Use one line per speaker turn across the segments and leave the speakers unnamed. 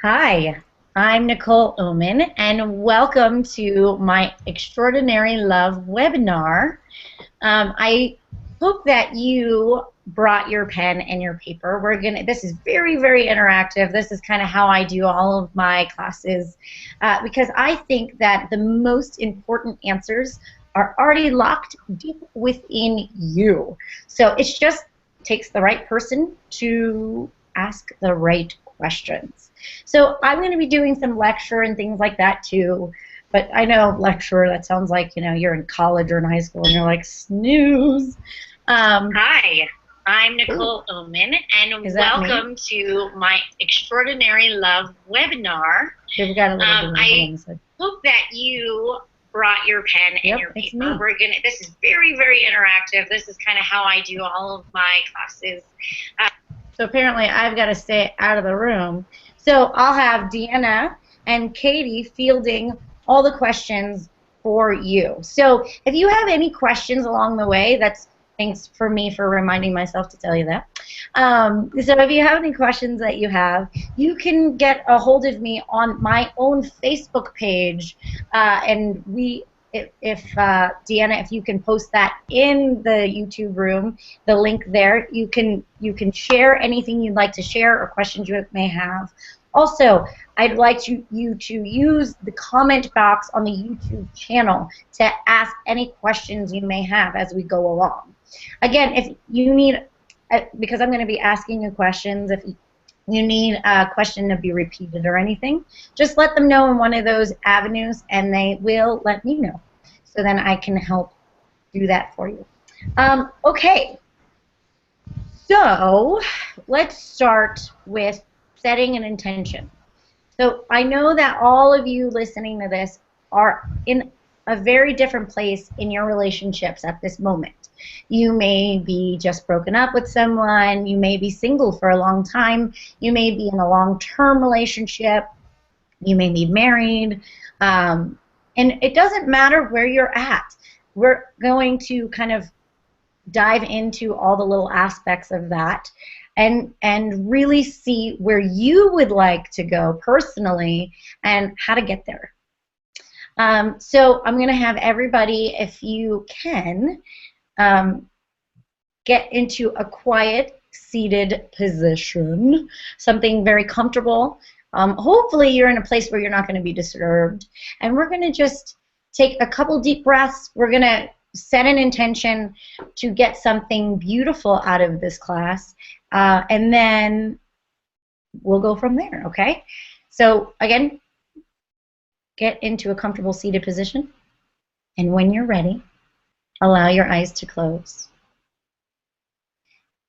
Hi, I'm Nicole Oman, and welcome to my Extraordinary Love webinar. I hope that you brought your pen and your paper. This is very, very interactive. This is kind of how I do all of my classes because I think that the most important answers are already locked deep within you. So it just takes the right person to ask the right questions. So I'm going to be doing some lecture and things like that too. But I know lecturer, that sounds like, you're in college or in high school and you're like, snooze. Hi, I'm Nicole Oman, and welcome to my Extraordinary Love webinar. We got a little I hope that you brought your pen and your paper. This is very, very interactive. This is kind of how I do all of my classes. So apparently I've got to stay out of the room. So I'll have Deanna and Katie fielding all the questions for you. So if you have any questions along the way, thanks for me for reminding myself to tell you that. So if you have any questions that you have, you can get a hold of me on my own Facebook page, and Deanna, if you can post that in the YouTube room, the link there, you can share anything you'd like to share or questions you may have. Also, I'd like you to use the comment box on the YouTube channel to ask any questions you may have as we go along. Again, if you need, because I'm going to be asking you questions, if you need a question to be repeated or anything, just let them know in one of those avenues and they will let me know. So then I can help do that for you. Okay, so let's start with setting an intention. So I know that all of you listening to this are in a very different place in your relationships at this moment. You may be just broken up with someone, you may be single for a long time, you may be in a long-term relationship, you may be married, and it doesn't matter where you're at. We're going to kind of dive into all the little aspects of that and really see where you would like to go personally and how to get there. So I'm going to have everybody, if you can, get into a quiet seated position, something very comfortable. Hopefully you're in a place where you're not going to be disturbed. And we're going to just take a couple deep breaths. We're going to set an intention to get something beautiful out of this class, and then we'll go from there, okay? So again, get into a comfortable seated position, and when you're ready, allow your eyes to close.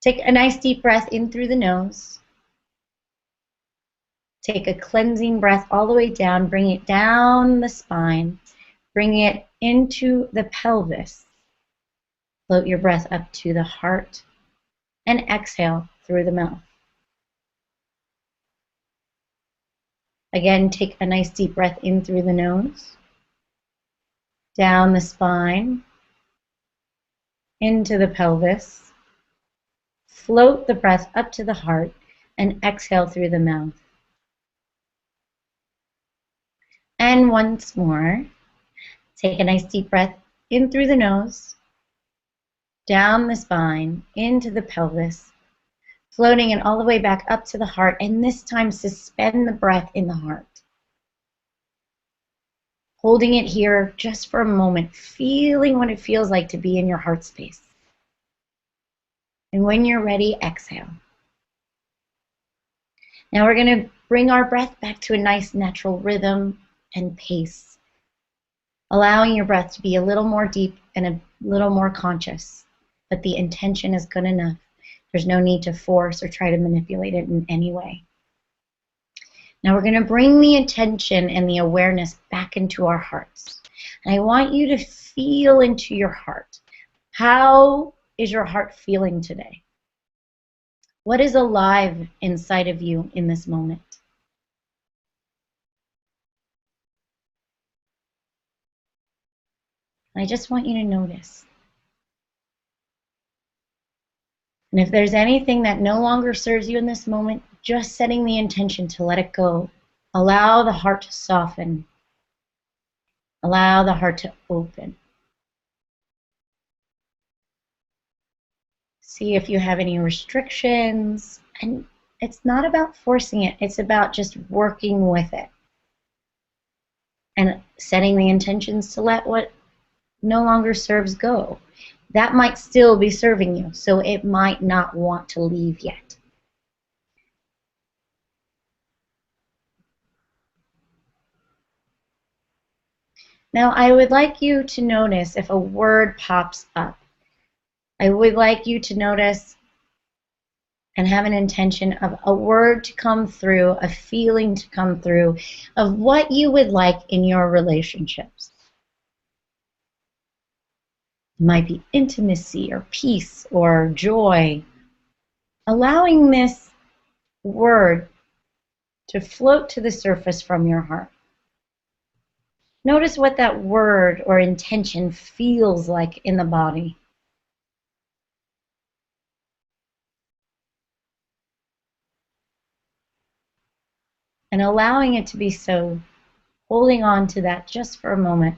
Take a nice deep breath in through the nose. Take a cleansing breath all the way down, bring it down the spine, bring it into the pelvis. Float your breath up to the heart and exhale through the mouth. Again, take a nice deep breath in through the nose, down the spine, into the pelvis. Float the breath up to the heart and exhale through the mouth. And once more, take a nice deep breath in through the nose, down the spine, into the pelvis, floating it all the way back up to the heart, and this time suspend the breath in the heart. Holding it here just for a moment, feeling what it feels like to be in your heart space. And when you're ready, exhale. Now we're going to bring our breath back to a nice natural rhythm and pace, allowing your breath to be a little more deep and a little more conscious, but the intention is good enough. There's no need to force or try to manipulate it in any way. Now we're going to bring the attention and the awareness back into our hearts. And I want you to feel into your heart. How is your heart feeling today? What is alive inside of you in this moment? I just want you to notice. And if there's anything that no longer serves you in this moment, just setting the intention to let it go Allow the heart to soften. Allow the heart to open. See if you have any restrictions. And it's not about forcing it. It's about just working with it. And setting the intentions to let what no longer serves go. That might still be serving you, so it might not want to leave yet. Now, I would like you to notice if a word pops up. I would like you to notice and have an intention of a word to come through, a feeling to come through, of what you would like in your relationships. It might be intimacy or peace or joy. Allowing this word to float to the surface from your heart. Notice what that word or intention feels like in the body. And allowing it to be so, holding on to that just for a moment.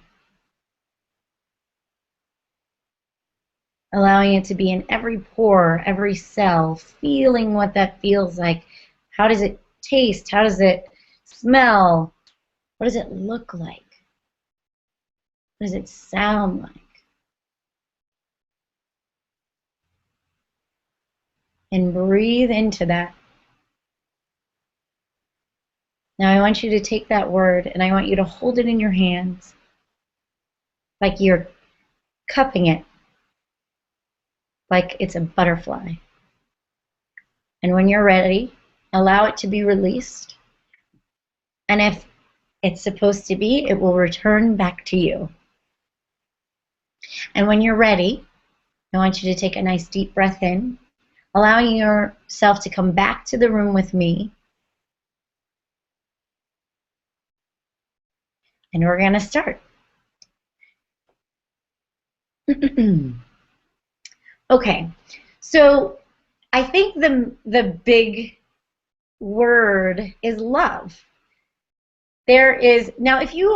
Allowing it to be in every pore, every cell, feeling what that feels like. How does it taste? How does it smell? What does it look like? What does it sound like? And breathe into that. Now I want you to take that word and I want you to hold it in your hands like you're cupping it, like it's a butterfly. And when you're ready, allow it to be released. And if it's supposed to be, it will return back to you. And when you're ready, I want you to take a nice deep breath in, allowing yourself to come back to the room with me. And we're going to start. Okay, so I think the big word is love. There is, now if you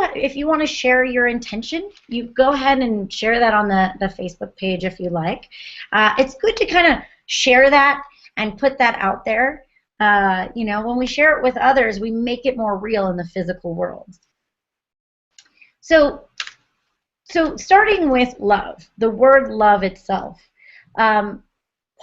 want to share your intention, you go ahead and share that on the Facebook page if you like. It's good to kind of share that and put that out there. You know, when we share it with others, we make it more real in the physical world. So starting with love, the word love itself. What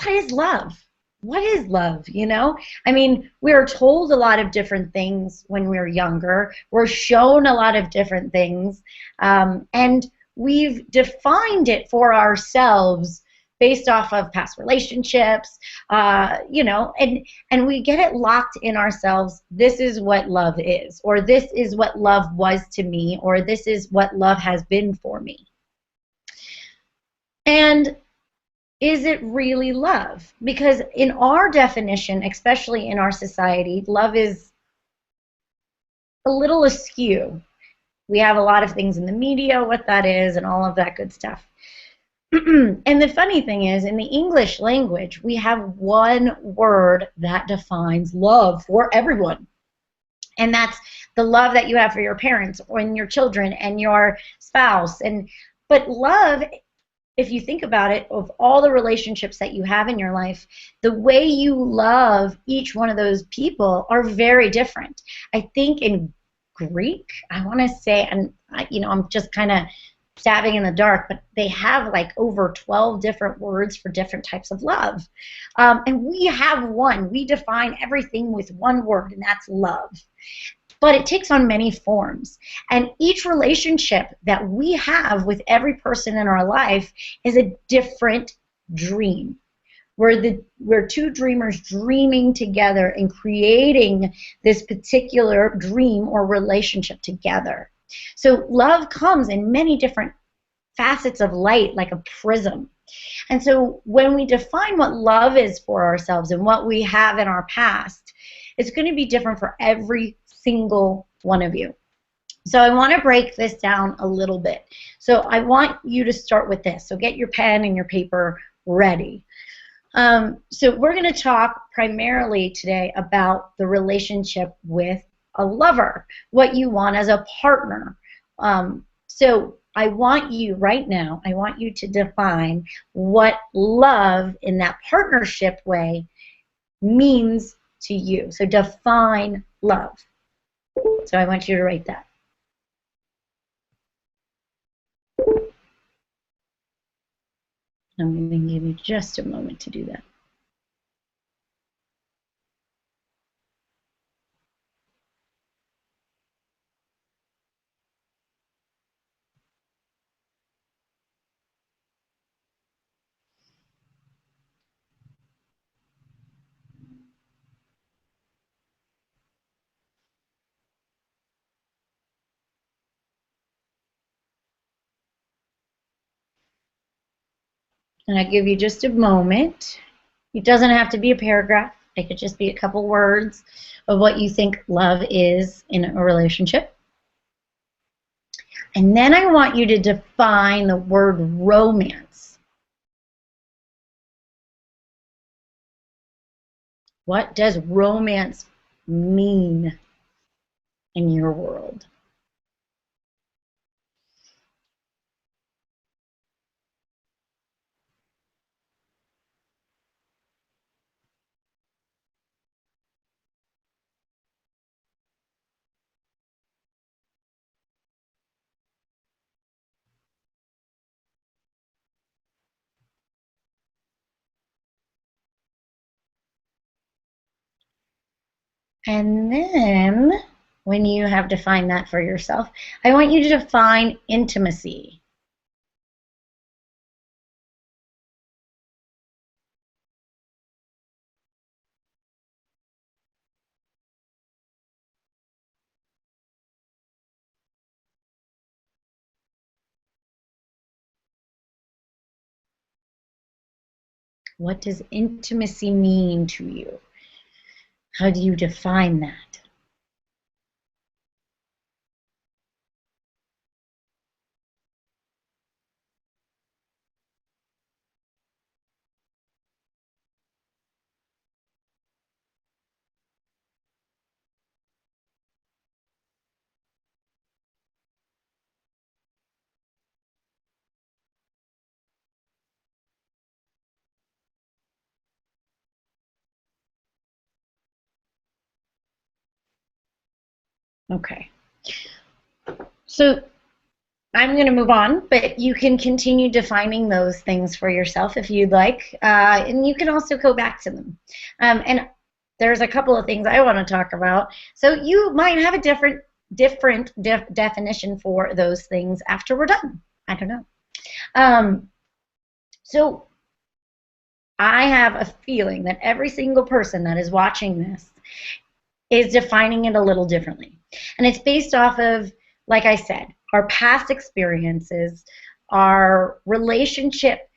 is love? What is love, you know? I mean, we are told a lot of different things when we're younger. We're shown a lot of different things. And we've defined it for ourselves based off of past relationships, you know, and we get it locked in ourselves. This is what love is, or this is what love was to me, or this is what love has been for me. And is it really love? Because in our definition, especially in our society, love is a little askew. We have a lot of things in the media, what that is, and all of that good stuff. And the funny thing is, in the English language, we have one word that defines love for everyone. And that's the love that you have for your parents and your children and your spouse. But love, if you think about it, of all the relationships that you have in your life, the way you love each one of those people are very different. I think in Greek, I want to say, and you know, I'm just kind of stabbing in the dark, but they have like over 12 different words for different types of love. And we have one. We define everything with one word, and that's love. But it takes on many forms. And each relationship that we have with every person in our life is a different dream. We're two dreamers dreaming together and creating this particular dream or relationship together. So love comes in many different facets of light, like a prism. And so when we define what love is for ourselves and what we have in our past, it's going to be different for every single one of you. So I want to break this down a little bit. So I want you to start with this. So get your pen and your paper ready. So we're going to talk primarily today about the relationship with a lover, what you want as a partner. So I want you right now, I want you to define what love in that partnership way means to you. So define love. So I want you to write that. I'm going to give you just a moment to do that. And I give you just a moment. It doesn't have to be a paragraph. It could just be a couple words of what you think love is in a relationship. And then I want you to define the word romance. What does romance mean in your world? And then, when you have defined that for yourself, I want you to define intimacy. What does intimacy mean to you? How do you define that? Okay. So I'm going to move on, but you can continue defining those things for yourself if you'd like, and you can also go back to them. And there's a couple of things I want to talk about. So you might have a different definition for those things after we're done. I don't know. So I have a feeling that every single person that is watching this is defining it a little differently. And it's based off of, like I said, our past experiences, our relationship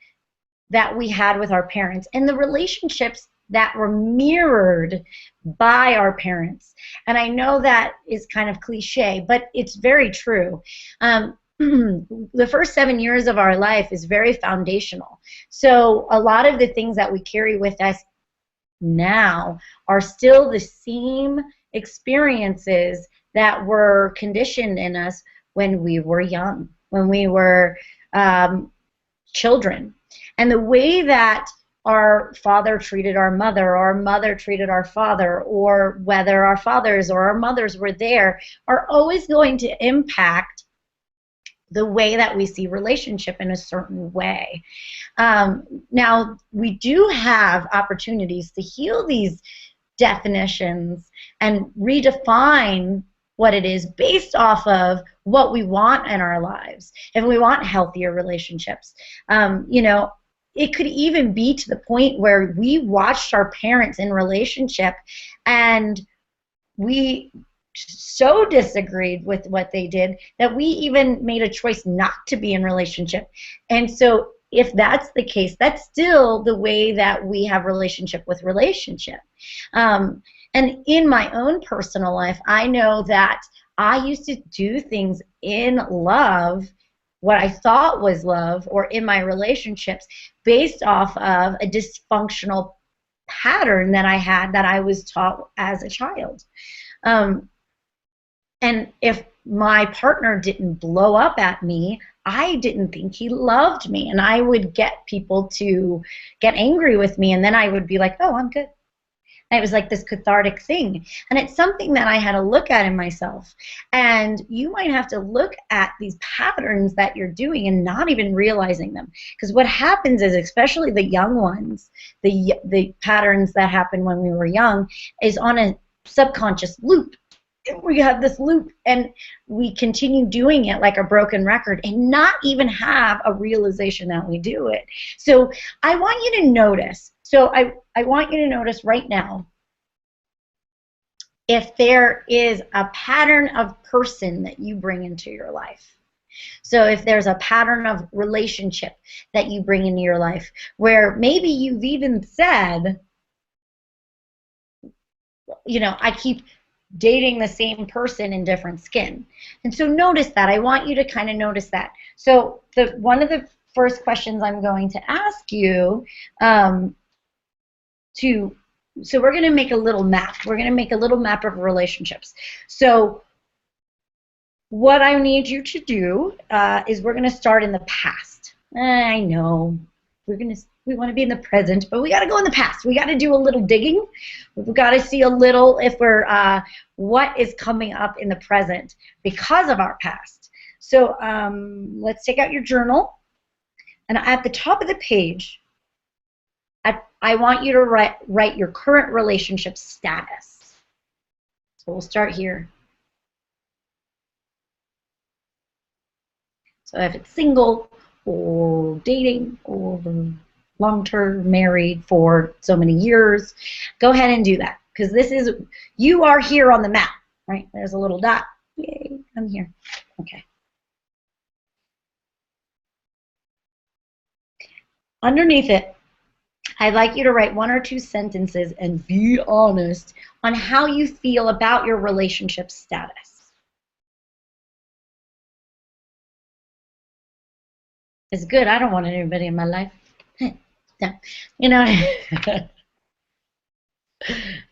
that we had with our parents, and the relationships that were mirrored by our parents. And I know that is kind of cliche, but it's very true. The first 7 years of our life is very foundational. So a lot of the things that we carry with us now are still the same experiences that were conditioned in us when we were young, when we were children. And the way that our father treated our mother, or our mother treated our father, or whether our fathers or our mothers were there, are always going to impact the way that we see relationship in a certain way. Now, we do have opportunities to heal these definitions and redefine what it is based off of what we want in our lives. If we want healthier relationships, you know, it could even be to the point where we watched our parents in relationship and we so disagreed with what they did that we even made a choice not to be in relationship. And so if that's the case, that's still the way that we have relationship with relationship. And in my own personal life, I know that I used to do things in love, what I thought was love, or in my relationships, based off of a dysfunctional pattern that I had that I was taught as a child. And if my partner didn't blow up at me, I didn't think he loved me. And I would get people to get angry with me. And then I would be like, oh, I'm good. And it was like this cathartic thing. And it's something that I had to look at in myself. And you might have to look at these patterns that you're doing and not even realizing them. Because what happens is, especially the young ones, the patterns that happen when we were young, is on a subconscious loop. We have this loop and we continue doing it like a broken record and not even have a realization that we do it. So I want you to notice. So I want you to notice right now if there is a pattern of person that you bring into your life. So if there's a pattern of relationship that you bring into your life where maybe you've even said, I keep dating the same person in different skin. And so notice that. I want you to kind of notice that. So one of the first questions I'm going to ask you so we're going to make a little map. We're going to make a little map of relationships. So what I need you to do is we're going to start in the past. I know we want to be in the present, but we got to go in the past. We got to do a little digging. We've got to see a little if we're what is coming up in the present because of our past. So let's take out your journal, and at the top of the page, I want you to write your current relationship status. So we'll start here. So if it's single or dating or long-term married for so many years, go ahead and do that because you are here on the map, right? There's a little dot. Yay, I'm here. Okay. Underneath it, I'd like you to write 1 or 2 sentences and be honest on how you feel about your relationship status. It's good. I don't want anybody in my life.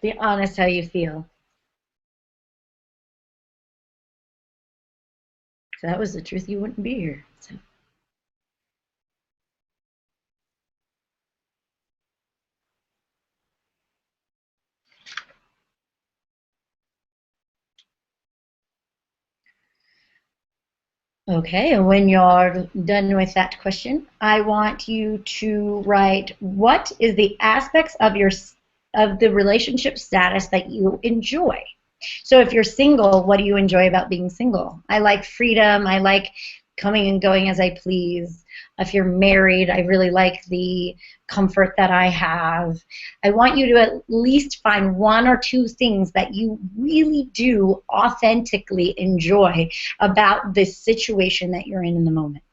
Be honest how you feel. If that was the truth, you wouldn't be here. So. Okay, and when you're done with that question, I want you to write what is the aspects of the relationship status that you enjoy. So if you're single, what do you enjoy about being single? I like freedom. I like coming and going as I please. If you're married, I really like the comfort that I have. I want you to at least find 1 or 2 things that you really do authentically enjoy about this situation that you're in the moment.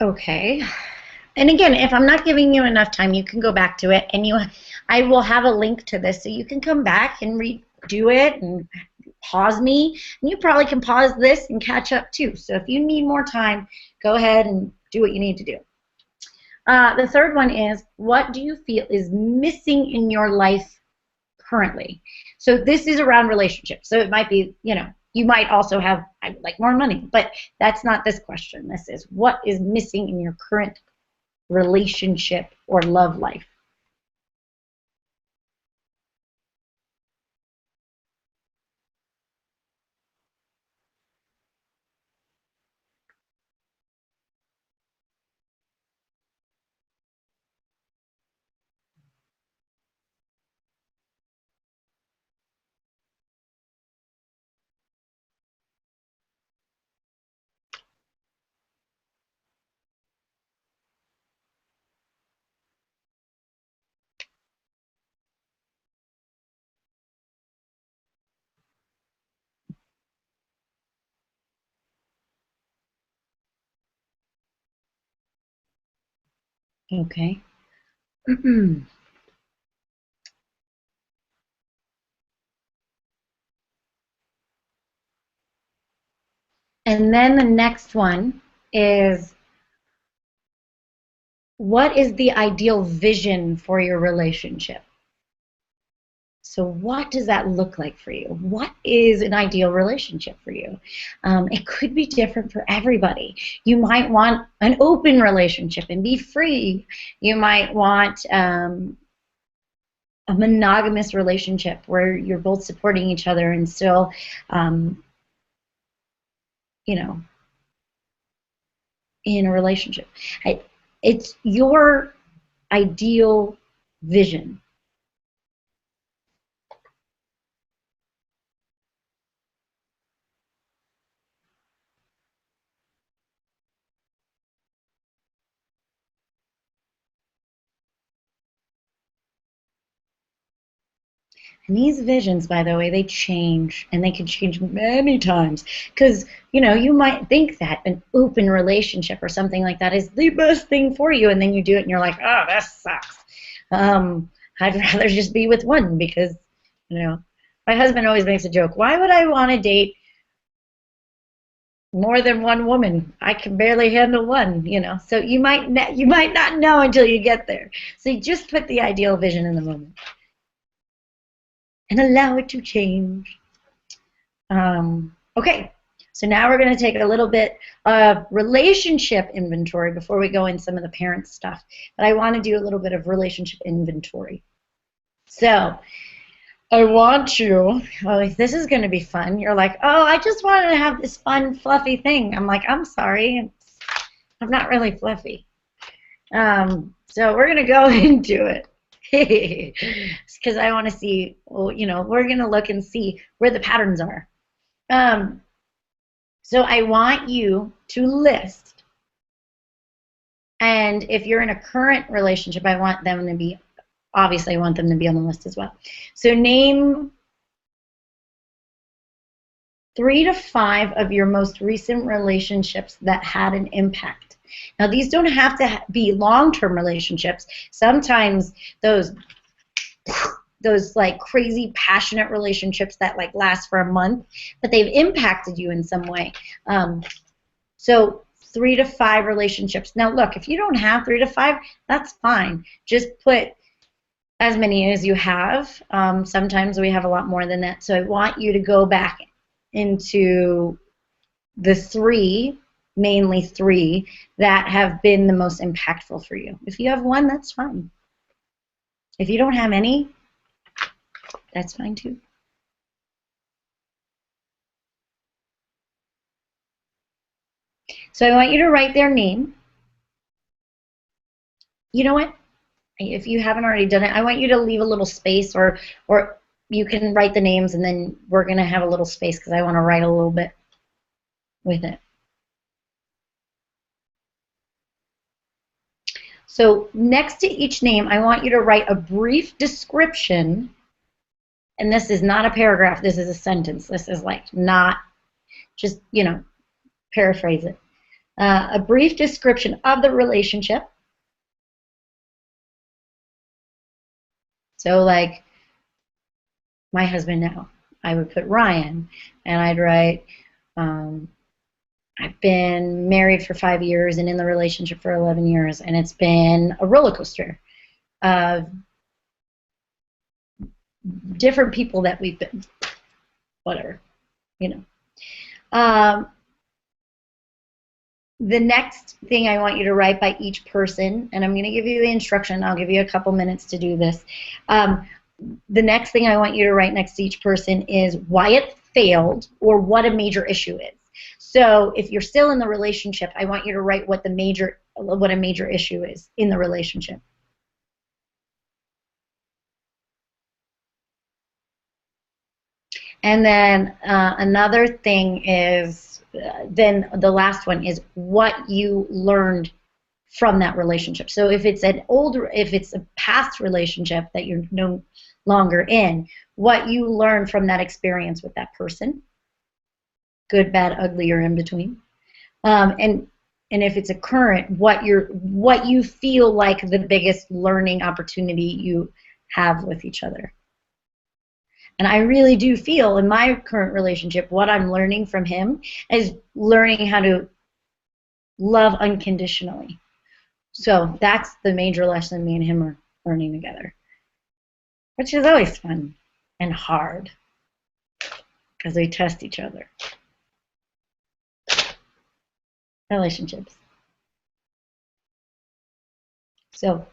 Okay. And again, if I'm not giving you enough time, you can go back to it, and I will have a link to this, so you can come back and redo it and pause me. And you probably can pause this and catch up too. So if you need more time, go ahead and do what you need to do. The third one is, what do you feel is missing in your life currently? So this is around relationships. So it might be, you might also have, I would like more money, but that's not this question. This is, what is missing in your current relationship or love life? Okay. And then the next one is, what is the ideal vision for your relationship? So what does that look like for you? What is an ideal relationship for you? It could be different for everybody. You might want an open relationship and be free. You might want a monogamous relationship where you're both supporting each other and still, um, you know, in a relationship. It's your ideal vision. And these visions, by the way, they change, and they can change many times. Because, you might think that an open relationship or something like that is the best thing for you, and then you do it and you're like, oh, that sucks. I'd rather just be with one because, my husband always makes a joke. Why would I want to date more than one woman? I can barely handle one. So you might not know until you get there. So you just put the ideal vision in the moment and allow it to change. Okay, so now we're going to take a little bit of relationship inventory before we go in some of the parent stuff. But I want to do a little bit of relationship inventory. So I want you, this is going to be fun. You're like, oh, I just wanted to have this fun, fluffy thing. I'm like, I'm sorry. I'm not really fluffy. So we're going to go into it. Because I want to see, we're going to look and see where the patterns are. So I want you to list, and if you're in a current relationship, I want them to be, obviously I want them to be on the list as well. So name 3 to 5 of your most recent relationships that had an impact. Now these don't have to be long-term relationships. Sometimes those like crazy passionate relationships that like last for a month, but they've impacted you in some way. So 3 to 5 relationships. Now look, if you don't have 3 to 5, that's fine. Just put as many as you have. Sometimes we have a lot more than that. So I want you to go back into the 3, mainly 3, that have been the most impactful for you. If you have 1, that's fine. If you don't have any, that's fine too. So I want you to write their name. You know what? If you haven't already done it, I want you to leave a little space, or you can write the names, and then we're going to have a little space because I want to write a little bit with it. So next to each name, I want you to write a brief description. And this is not a paragraph, this is a sentence. This is like not just, paraphrase it. A brief description of the relationship. So like my husband now, I would put Ryan, and I'd write, I've been married for 5 years and in the relationship for 11 years, and it's been a roller coaster of different people that we've been, whatever, The next thing I want you to write by each person, and I'm going to give you the instruction, I'll give you a couple minutes to do this. The next thing I want you to write next to each person is why it failed or what a major issue is. So if you're still in the relationship, I want you to write what a major issue is in the relationship. And then another thing is, then the last one is what you learned from that relationship. So if it's a past relationship that you're no longer in, what you learned from that experience with that person, good, bad, ugly, or in between. And and if it's a current, what you feel like the biggest learning opportunity you have with each other. And I really do feel in my current relationship, what I'm learning from him is learning how to love unconditionally. So that's the major lesson me and him are learning together, which is always fun and hard because we test each other. Relationships. So,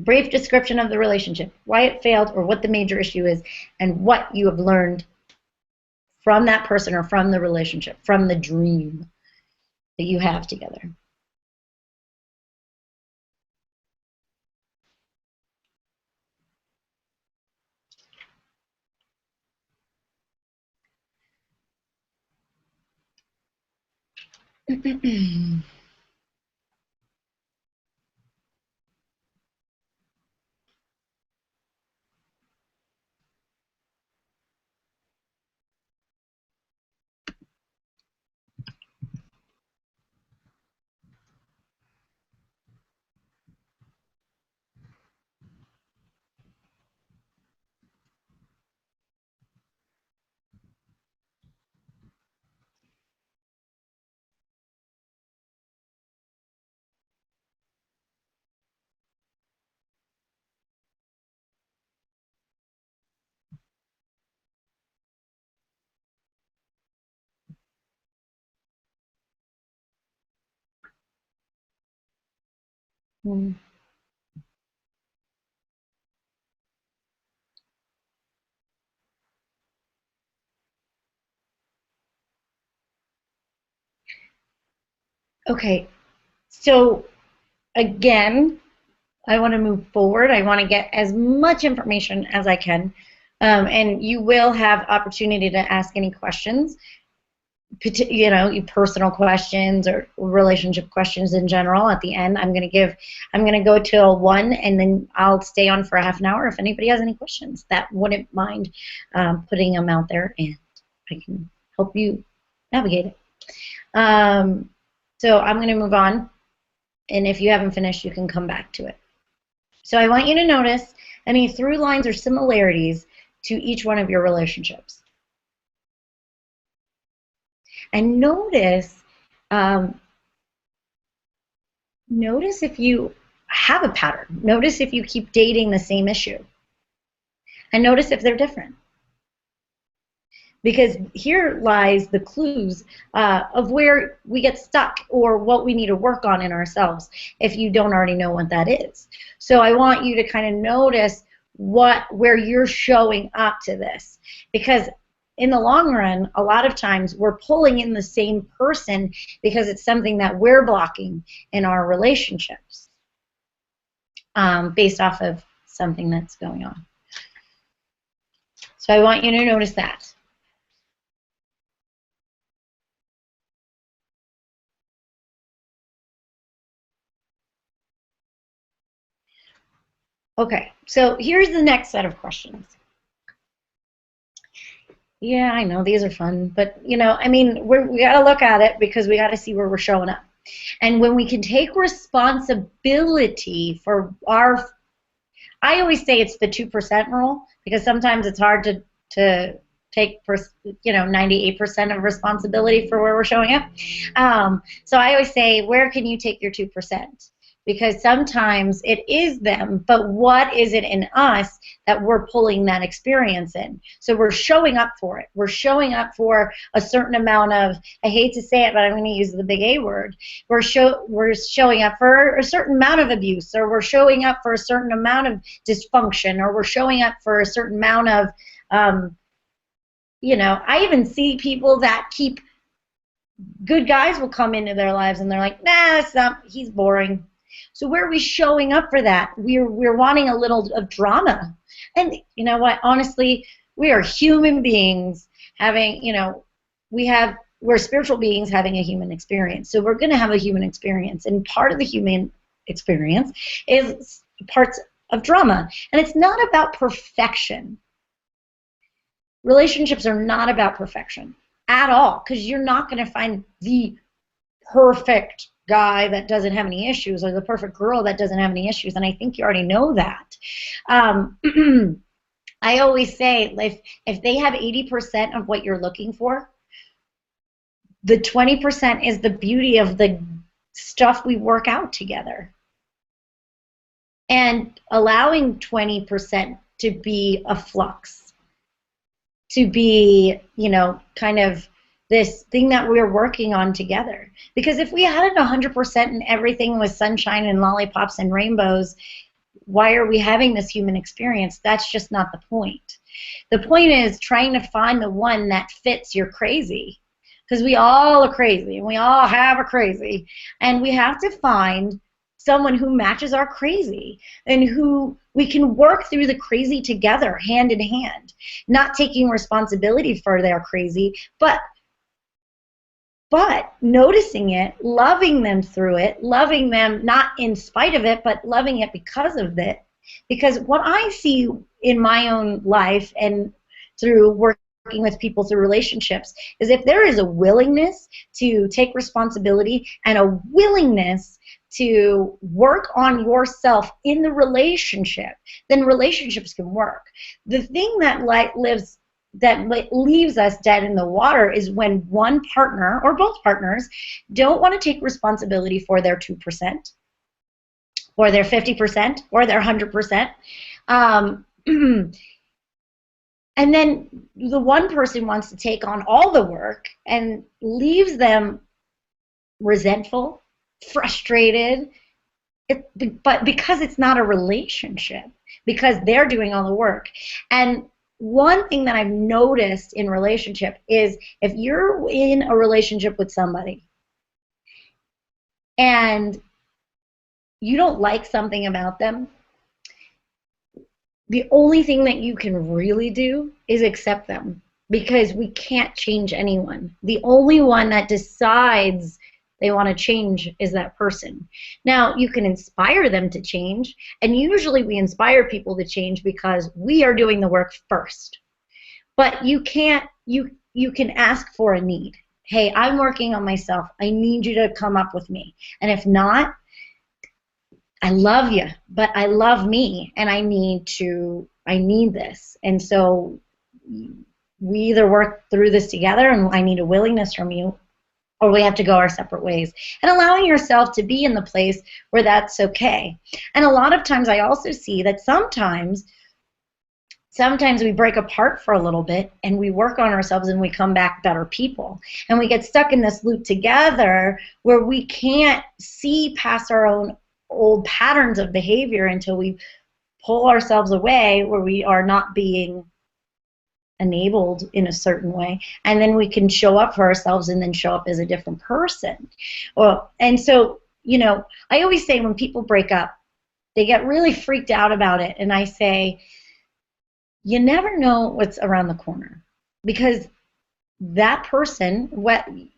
brief description of the relationship, why it failed or what the major issue is, and what you have learned from that person or from the relationship, from the dream that you have together. Okay, so again, I want to move forward. I want to get as much information as I can. And you will have opportunity to ask any questions, you know, personal questions or relationship questions in general. At the end, I'm going to go till 1, and then I'll stay on for a half an hour if anybody has any questions. That wouldn't mind putting them out there, and I can help you navigate it. So I'm going to move on, and if you haven't finished, you can come back to it. So I want you to notice any through lines or similarities to each one of your relationships. And notice if you have a pattern. Notice if you keep dating the same issue. And notice if they're different. Because here lies the clues of where we get stuck or what we need to work on in ourselves if you don't already know what that is. So I want you to kind of notice where you're showing up to this. Because in the long run, a lot of times we're pulling in the same person because it's something that we're blocking in our relationships based off of something that's going on. So I want you to notice that. Okay, so here's the next set of questions. Yeah, I know these are fun, but you know, I mean, we got to look at it because we got to see where we're showing up. And when we can take responsibility for our, I always say it's the 2% rule because sometimes it's hard to take, you know, 98% of responsibility for where we're showing up. So I always say, where can you take your 2%? Because sometimes it is them, but what is it in us that we're pulling that experience in? So we're showing up for it. We're showing up for a certain amount of, I hate to say it, but I'm going to use the big A word. We're showing up for a certain amount of abuse, or we're showing up for a certain amount of dysfunction, or we're showing up for a certain amount of, you know, I even see people that keep, good guys will come into their lives and they're like, nah, it's not, he's boring. So where are we showing up for that? We're wanting a little of drama. And you know what? Honestly, we are human beings having, you know, we're spiritual beings having a human experience. So we're going to have a human experience. And part of the human experience is parts of drama. And it's not about perfection. Relationships are not about perfection at all, because you're not going to find the perfect guy that doesn't have any issues or the perfect girl that doesn't have any issues, and I think you already know that. Um, I always say if they have 80% of what you're looking for, the 20% is the beauty of the stuff we work out together. And allowing 20% to be a flux, to be, kind of this thing that we're working on together. Because if we had it 100% and everything was sunshine and lollipops and rainbows, why are we having this human experience? That's just not the point. The point is trying to find the one that fits your crazy. Because we all are crazy and we all have a crazy. And we have to find someone who matches our crazy and who we can work through the crazy together, hand in hand, not taking responsibility for their crazy, but noticing it, loving them through it, loving them not in spite of it, but loving it because of it. Because what I see in my own life and through working with people through relationships is if there is a willingness to take responsibility and a willingness to work on yourself in the relationship, then relationships can work. The thing that leaves us dead in the water is when one partner or both partners don't want to take responsibility for their 2% or their 50% or their 100%. And then the one person wants to take on all the work and leaves them resentful, frustrated, but because it's not a relationship, because they're doing all the work. And one thing that I've noticed in relationship is if you're in a relationship with somebody and you don't like something about them, the only thing that you can really do is accept them, because we can't change anyone. The only one that decides they want to change is that person. Now, you can inspire them to change, and usually we inspire people to change because we are doing the work first. But you can't, you can ask for a need. Hey, I'm working on myself. I need you to come up with me. And if not, I love you, but I love me, and I need this. And so we either work through this together, and I need a willingness from you, or we have to go our separate ways. And allowing yourself to be in the place where that's okay. And a lot of times I also see that sometimes we break apart for a little bit and we work on ourselves and we come back better people. And we get stuck in this loop together where we can't see past our own old patterns of behavior until we pull ourselves away, where we are not being enabled in a certain way, and then we can show up for ourselves and then show up as a different person. Well, and so, I always say when people break up, they get really freaked out about it, and I say, you never know what's around the corner, because that person,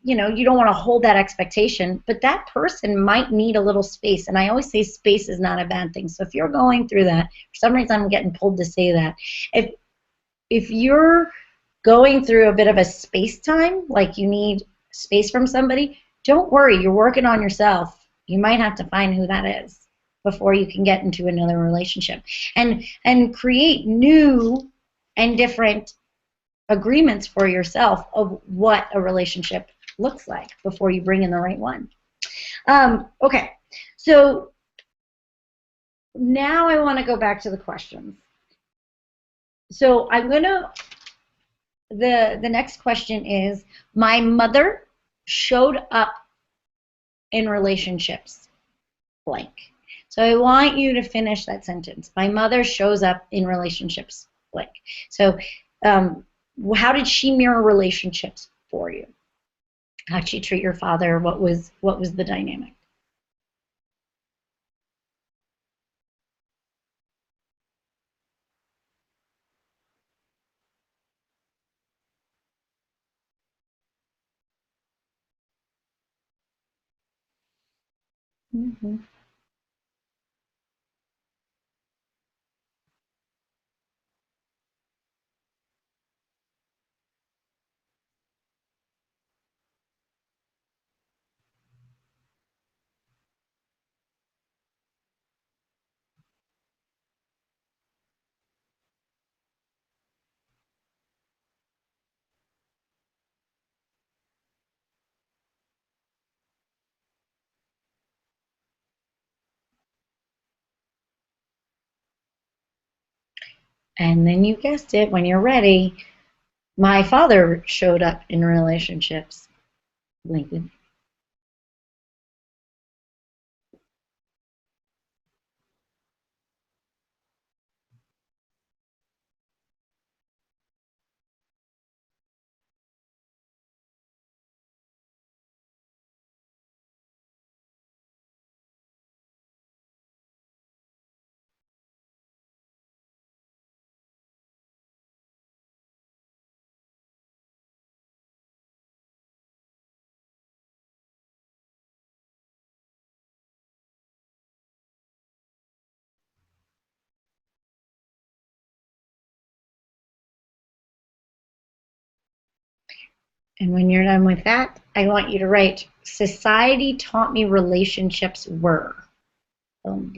you don't want to hold that expectation, but that person might need a little space. And I always say space is not a bad thing. So if you're going through that, for some reason I'm getting pulled to say that, if you're going through a bit of a space time, like you need space from somebody, don't worry, you're working on yourself. You might have to find who that is before you can get into another relationship, and create new and different agreements for yourself of what a relationship looks like before you bring in the right one. Okay, so now I want to go back to the questions. So the next question is, my mother showed up in relationships blank. So I want you to finish that sentence. My mother shows up in relationships blank. So how did she mirror relationships for you? How'd she treat your father? What was the dynamic? Mm-hmm. And then you guessed it, when you're ready, my father showed up in relationships. Lincoln. And when you're done with that, I want you to write, society taught me relationships were. Boom.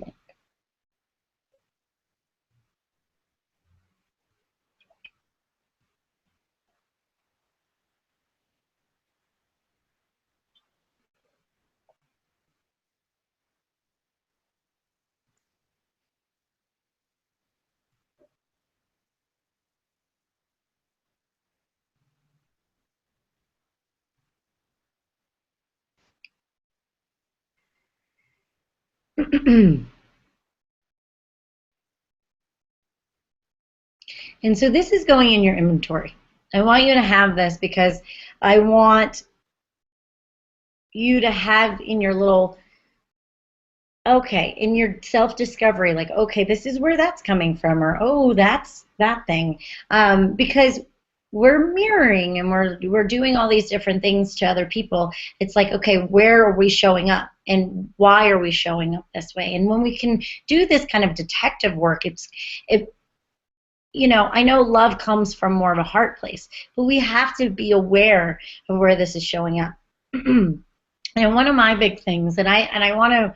And so this is going in your inventory. I want you to have this because I want you to have in your little, okay, in your self-discovery, like, okay, this is where that's coming from, or, oh, that's that thing. Because we're mirroring and we're doing all these different things to other people. It's like, okay, where are we showing up and why are we showing up this way? And when we can do this kind of detective work, it I know love comes from more of a heart place, but we have to be aware of where this is showing up. And one of my big things, and I want to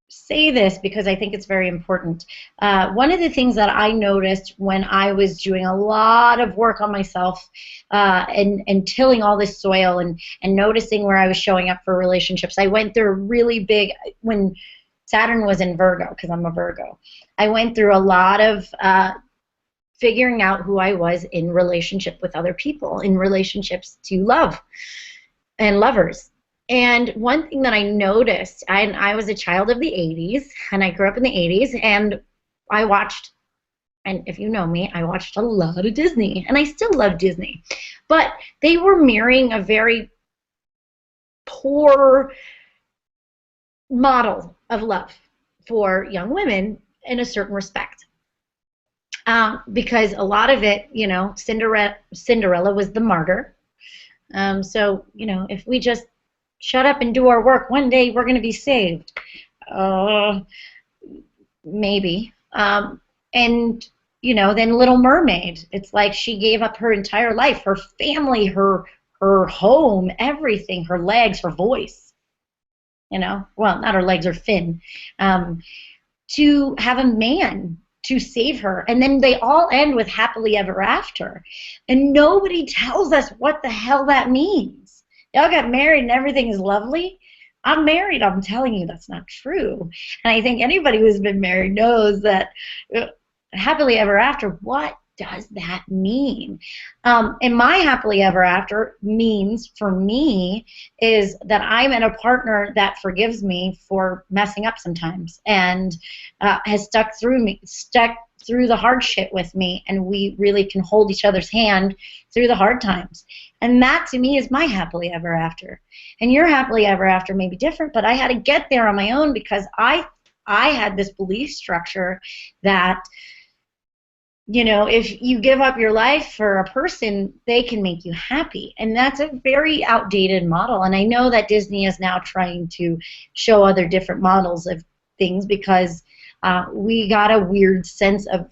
say this because I think it's very important. One of the things that I noticed when I was doing a lot of work on myself and tilling all this soil and noticing where I was showing up for relationships, I went through a really big, when Saturn was in Virgo, because I'm a Virgo, I went through a lot of figuring out who I was in relationship with other people, in relationships to love and lovers. And one thing that I noticed, I was a child of the 80s, and I grew up in the 80s, and I watched, and if you know me, I watched a lot of Disney, and I still love Disney. But they were mirroring a very poor model of love for young women in a certain respect. Because a lot of it, Cinderella was the martyr. So, if we just shut up and do our work, one day we're going to be saved. Maybe. And, then Little Mermaid, it's like she gave up her entire life, her family, her home, everything, her legs, her voice, well, not her legs, her fin, to have a man to save her. And then they all end with happily ever after. And nobody tells us what the hell that means. Y'all got married and everything is lovely. I'm married. I'm telling you that's not true. And I think anybody who's been married knows that happily ever after, what does that mean? And my happily ever after means, for me, is that I'm in a partner that forgives me for messing up sometimes and has stuck through the hard shit with me, and we really can hold each other's hand through the hard times. And that, to me, is my happily ever after. And your happily ever after may be different, but I had to get there on my own because I had this belief structure that, if you give up your life for a person, they can make you happy. And that's a very outdated model. And I know that Disney is now trying to show other different models of things because we got a weird sense of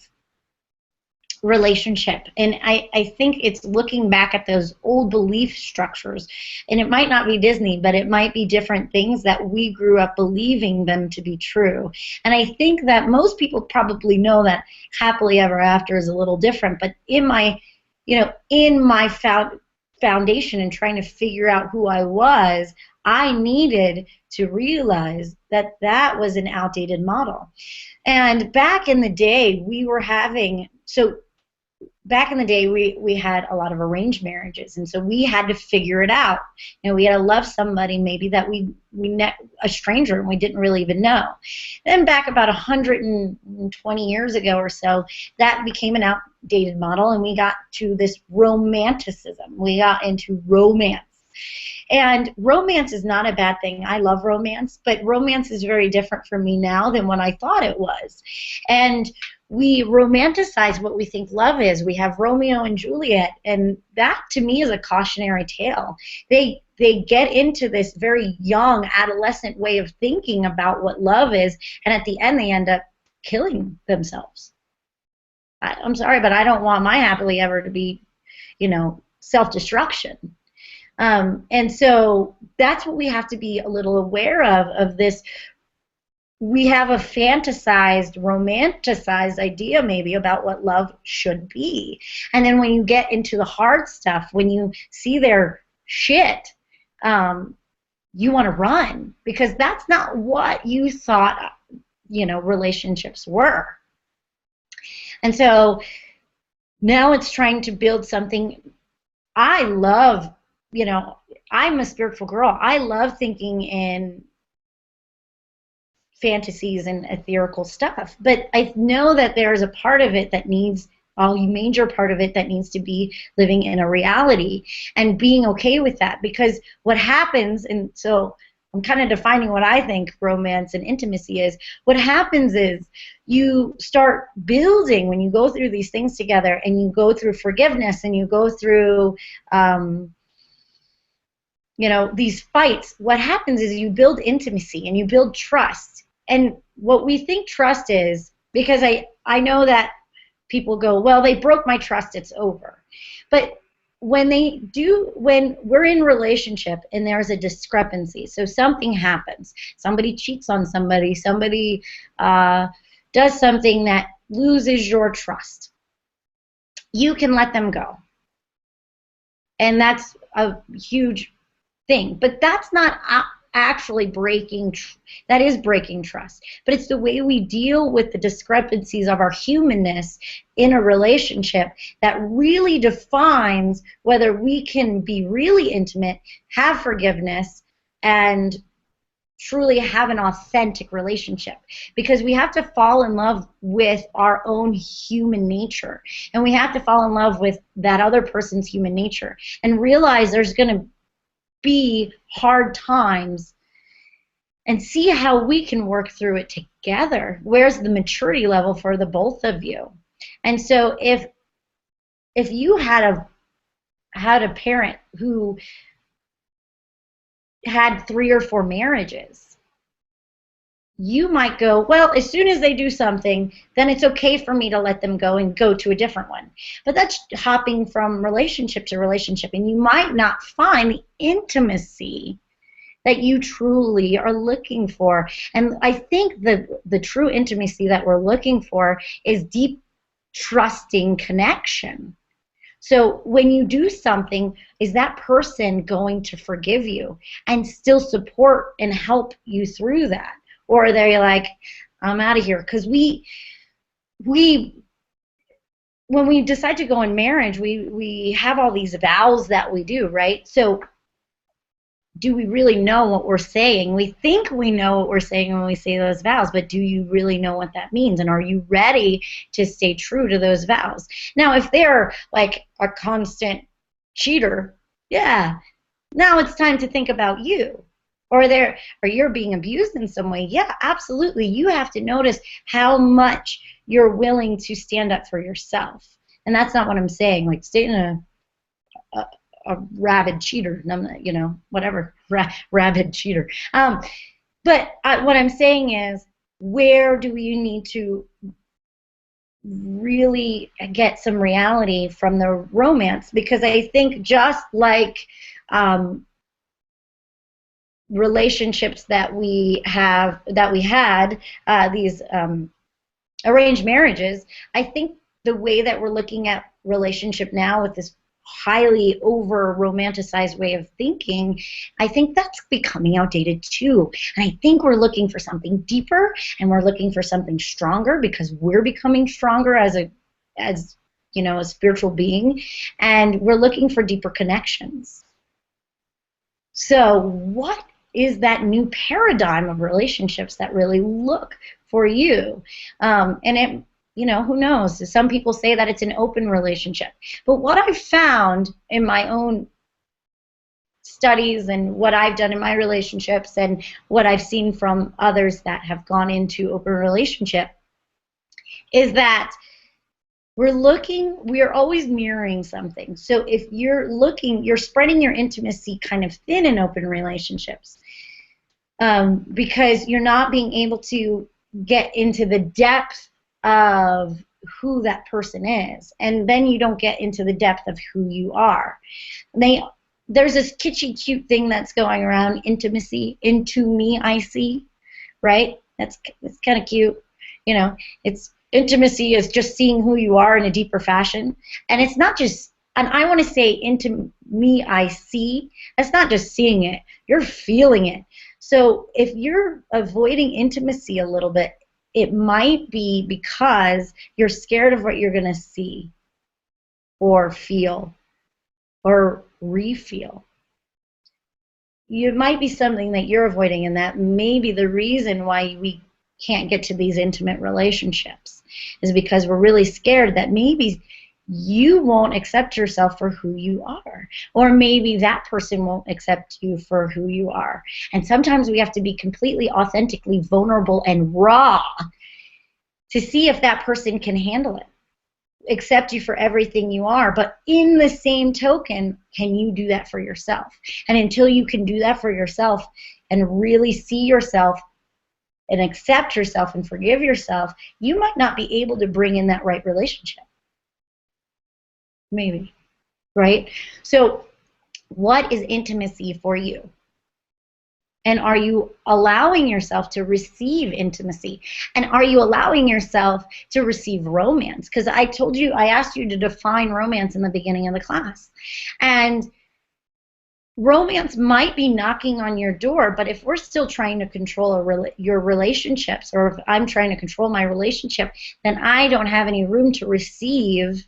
relationship. And I think it's looking back at those old belief structures. And it might not be Disney, but it might be different things that we grew up believing them to be true. And I think that most people probably know that happily ever after is a little different. But in my, foundation and trying to figure out who I was, I needed to realize that that was an outdated model. And back in the day, we were having, so back in the day, we had a lot of arranged marriages, and so we had to figure it out. You know, we had to love somebody maybe that we met a stranger and we didn't really even know. Then back about 120 years ago or so, that became an outdated model, and we got to this romanticism. We got into romance. And romance is not a bad thing. I love romance, but romance is very different for me now than when I thought it was. And we romanticize what we think love is. We have Romeo and Juliet, and that to me is a cautionary tale. They get into this very young adolescent way of thinking about what love is, and at the end they end up killing themselves. I'm sorry, but I don't want my happily ever to be, you know, self-destruction. And so that's what we have to be a little aware of this. We have a fantasized, romanticized idea maybe about what love should be. And then when you get into the hard stuff, when you see their shit, you want to run, because that's not what you thought, you know, relationships were. And so now it's trying to build something. I love, you know, I'm a spiritual girl. I love thinking in fantasies and ethereal stuff, but I know that there's a part of it that needs, a major part of it that needs to be living in a reality and being okay with that. Because what happens, and so I'm kind of defining what I think romance and intimacy is, what happens is you start building, when you go through these things together and you go through forgiveness and you go through you know, these fights, what happens is you build intimacy and you build trust. And what we think trust is, because I know that people go, well, they broke my trust, it's over. But when they do, when we're in relationship and there's a discrepancy, so something happens, somebody cheats on somebody, somebody does something that loses your trust, you can let them go. And that's a huge thing, but that's not actually breaking, that is breaking trust, but it's the way we deal with the discrepancies of our humanness in a relationship that really defines whether we can be really intimate, have forgiveness, and truly have an authentic relationship. Because we have to fall in love with our own human nature, and we have to fall in love with that other person's human nature and realize there's going to be hard times and see how we can work through it together. Where's the maturity level for the both of you? And so if you had a parent who had 3 or 4 marriages, you might go, well, as soon as they do something, then it's okay for me to let them go and go to a different one. But that's hopping from relationship to relationship, and you might not find the intimacy that you truly are looking for. And I think the true intimacy that we're looking for is deep, trusting connection. So when you do something, is that person going to forgive you and still support and help you through that? Or are they like, I'm out of here? Because when we decide to go in marriage, we have all these vows that we do, right? So do we really know what we're saying? We think we know what we're saying when we say those vows, but do you really know what that means? And are you ready to stay true to those vows? Now, if they're like a constant cheater, yeah, now it's time to think about you. Or you're being abused in some way, yeah, absolutely. You have to notice how much you're willing to stand up for yourself. And that's not what I'm saying. Like, stay in a rabid cheater, you know, whatever, rabid cheater. But what I'm saying is, where do you need to really get some reality from the romance? Because I think just like relationships that we had, these arranged marriages, I think the way that we're looking at relationship now with this highly over romanticized way of thinking, I think that's becoming outdated too. And I think we're looking for something deeper, and we're looking for something stronger because we're becoming stronger as a spiritual being, and we're looking for deeper connections. So what is that new paradigm of relationships that really look for you? And it, who knows? Some people say that it's an open relationship. But what I've found in my own studies and what I've done in my relationships and what I've seen from others that have gone into open relationship is that we are always mirroring something. So if you're spreading your intimacy kind of thin in open relationships, because you're not being able to get into the depth of who that person is, and then you don't get into the depth of who you are. There's this kitschy cute thing that's going around, intimacy, into me I see, right? It's kind of cute, Intimacy is just seeing who you are in a deeper fashion. And it's not just, and I want to say into me I see, that's not just seeing it, you're feeling it. So if you're avoiding intimacy a little bit, it might be because you're scared of what you're going to see or feel or re-feel. It might be something that you're avoiding, and that may be the reason why we can't get to these intimate relationships, is because we're really scared that maybe you won't accept yourself for who you are, or maybe that person won't accept you for who you are. And sometimes we have to be completely authentically vulnerable and raw to see if that person can handle it, accept you for everything you are. But in the same token, can you do that for yourself? And until you can do that for yourself and really see yourself and accept yourself and forgive yourself, you might not be able to bring in that right relationship. Maybe, right? So what is intimacy for you? And are you allowing yourself to receive intimacy? And are you allowing yourself to receive romance? Because I asked you to define romance in the beginning of the class. And romance might be knocking on your door, but if we're still trying to control your relationships, or if I'm trying to control my relationship, then I don't have any room to receive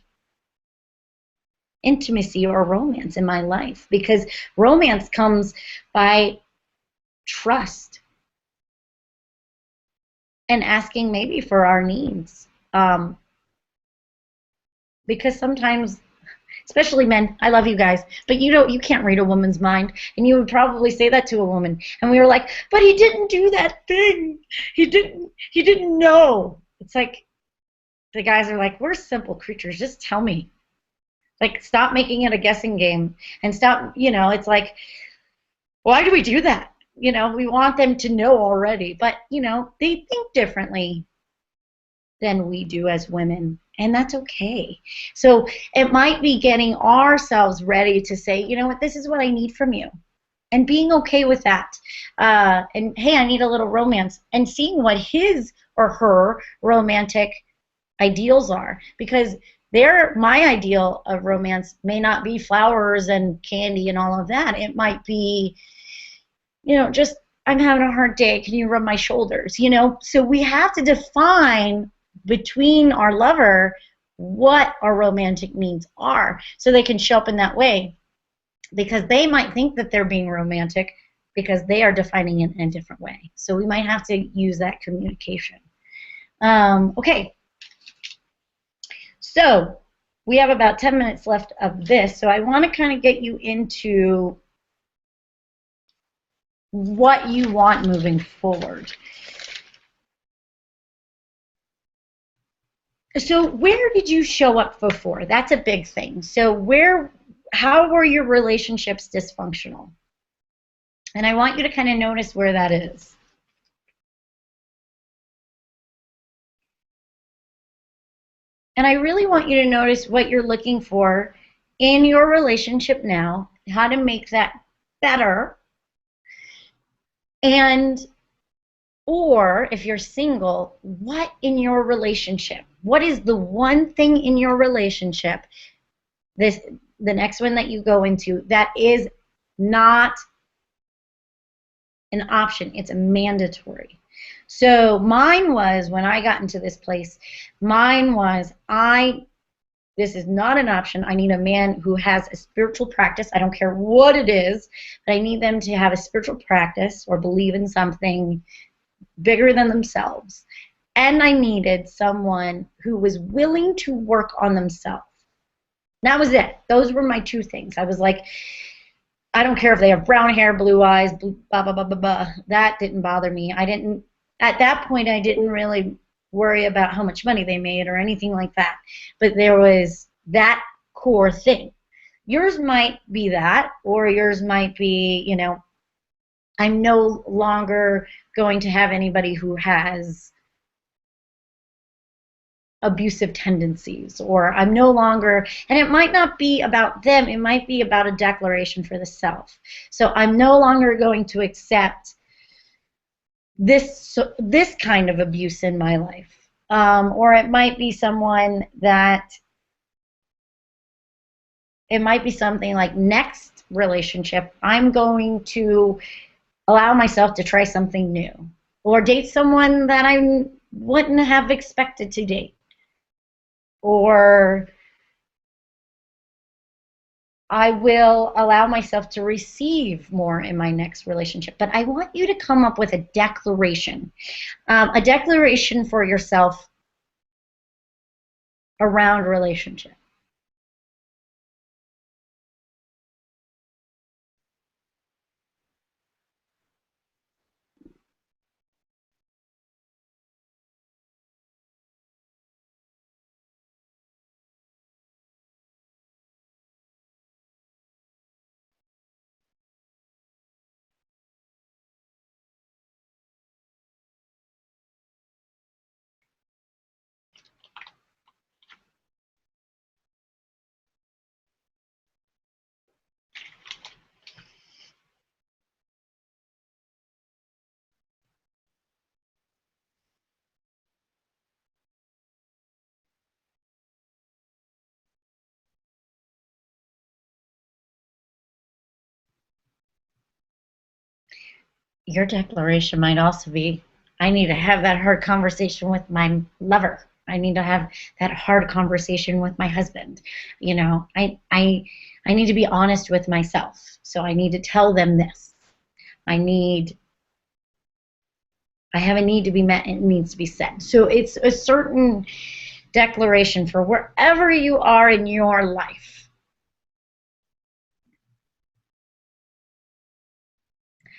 intimacy or romance in my life, because romance comes by trust and asking maybe for our needs. Because sometimes, especially men, I love you guys, but you can't read a woman's mind, and you would probably say that to a woman. And we were like, but he didn't do that thing. He didn't know. It's like the guys are like, we're simple creatures. Just tell me. Like, stop making it a guessing game, and stop. It's like, why do we do that? We want them to know already, but they think differently than we do as women, and that's okay. So it might be getting ourselves ready to say, you know what, this is what I need from you, and being okay with that. And hey, I need a little romance, and seeing what his or her romantic ideals are, because my ideal of romance may not be flowers and candy and all of that. It might be, just, I'm having a hard day, can you rub my shoulders? So we have to define between our lover what our romantic needs are, so they can show up in that way, because they might think that they're being romantic because they are defining it in a different way. So we might have to use that communication. Okay, so we have about 10 minutes left of this, so I want to kind of get you into what you want moving forward. So where did you show up before? That's a big thing. So how were your relationships dysfunctional? And I want you to kind of notice where that is. And I really want you to notice what you're looking for in your relationship now, how to make that better. Or if you're single, what in your relationship? What is the one thing in your relationship the next one that you go into, that is not an option. It's a mandatory. So mine was, when I got into this place, mine was, this is not an option. I need a man who has a spiritual practice. I don't care what it is, but I need them to have a spiritual practice or believe in something bigger than themselves. And I needed someone who was willing to work on themselves. That was it. Those were my two things. I was like, I don't care if they have brown hair, blue eyes, blah, blah, blah, blah, blah. That didn't bother me. At that point, I didn't really worry about how much money they made or anything like that. But there was that core thing. Yours might be that, or yours might be, you know, I'm no longer going to have anybody who has abusive tendencies, or I'm no longer, and it might not be about them, it might be about a declaration for the self. So I'm no longer going to accept this kind of abuse in my life. Or it might be someone that, it might be something like, next relationship, I'm going to allow myself to try something new, or date someone that I wouldn't have expected to date, or I will allow myself to receive more in my next relationship. But I want you to come up with a declaration for yourself around relationship. Your declaration might also be, I need to have that hard conversation with my lover. I need to have that hard conversation with my husband. You know, I need to be honest with myself. So I need to tell them this. I have a need to be met, and it needs to be said. So it's a certain declaration for wherever you are in your life.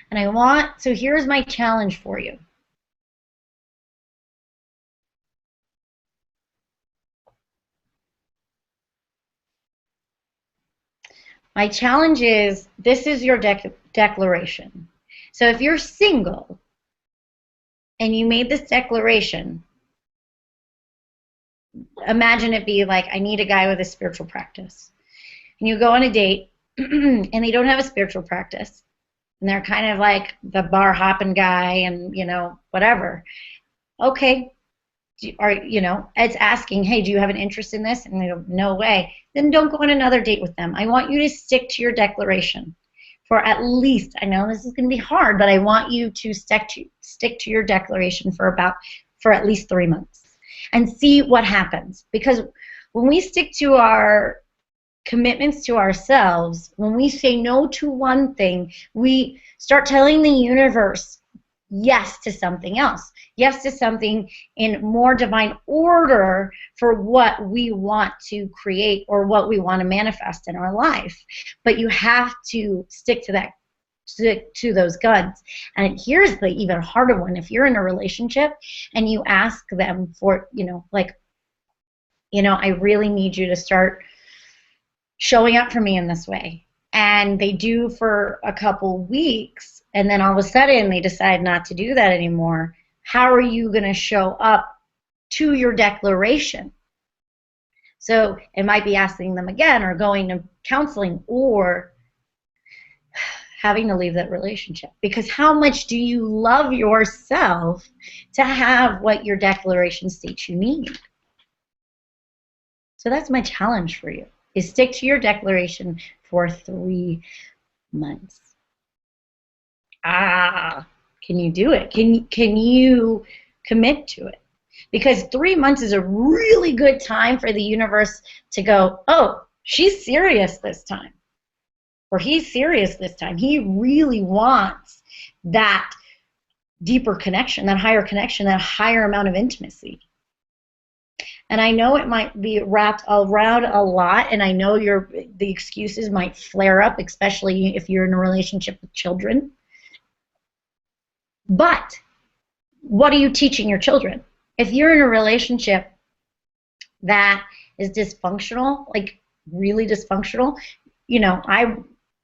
And so here's my challenge for you. My challenge is, this is your declaration. So if you're single and you made this declaration, imagine it be like, I need a guy with a spiritual practice. And you go on a date and they don't have a spiritual practice. And they're kind of like the bar hopping guy and, you know, whatever. Okay. It's asking, hey, do you have an interest in this? And they go, no way. Then don't go on another date with them. I want you to stick to your declaration for at least, I know this is going to be hard, but I want you to stick to your declaration for at least 3 months and see what happens. Because when we stick to our commitments to ourselves, when we say no to one thing, we start telling the universe yes to something else, yes to something in more divine order for what we want to create or what we want to manifest in our life. But you have to stick to that, to those guns. And here's the even harder one. If you're in a relationship and you ask them for, I really need you to start showing up for me in this way, and they do for a couple weeks, and then all of a sudden they decide not to do that anymore, how are you going to show up to your declaration? So it might be asking them again, or going to counseling, or having to leave that relationship. Because how much do you love yourself to have what your declaration states you need? So that's my challenge for you. is stick to your declaration for 3 months. Can you do it? Can you commit to it? Because 3 months is a really good time for the universe to go, oh, she's serious this time. Or he's serious this time. He really wants that deeper connection, that higher connection, that higher amount of intimacy. And I know it might be wrapped around a lot, and I know the excuses might flare up, especially if you're in a relationship with children. But what are you teaching your children? If you're in a relationship that is dysfunctional, like really dysfunctional, you know,